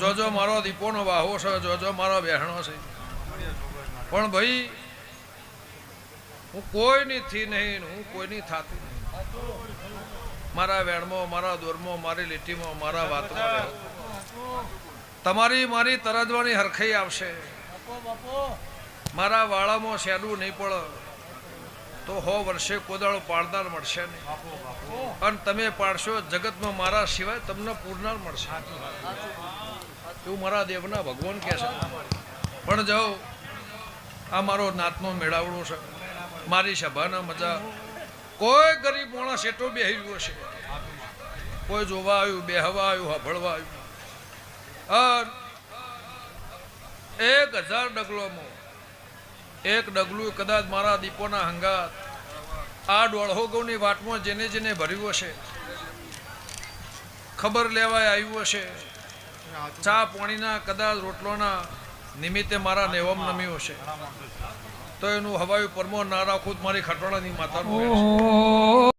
જોજો મારો દીપોનો વાહો છે, જોજો મારો બહેણો છે, પણ ભાઈ હું કોઈની થી નહીં, હું કોઈની થાતી નહીં. મારા વેણમાં, મારા દોરમાં, મારી લીટીમાં, મારા વાતમાં રહો. તમારી મારી તરજવાની હરખાઈ આવશે. મારા વાળામાં શેડું નહીં પડે તો 100 વર્ષે કોદાળો પાડનાર મળશે નહીં, અને તમે પાડશો જગતમાં મારા સિવાય તમને પૂરનાર મળશે. એવું મારા દેવના ભગવાન કહે છે. પણ જાઓ, આ મારો નાતનો મેળાવડો છે, મારી સભાના મજા. કોઈ ગરીબ માણસ એટલો બેહ્યો છે, કોઈ જોવા આવ્યું, બેહવા આવ્યું, સાંભળવા આવ્યું. 1000 ડગલોમાં એક ડગલું કદાચ મારા દીપોના હંગાત આ 1.5 ગૌની વાટમાં જેને જેને ભર્યું હશે, ખબર લેવાય આવ્યું હશે, ચા પાણીના કદાચ રોટલોના નિમિત્તે મારા નેવમ નમ્યું હશે, તો એનું હવાયું પરમો ના રાખું મારી ખટોળાની માતાનું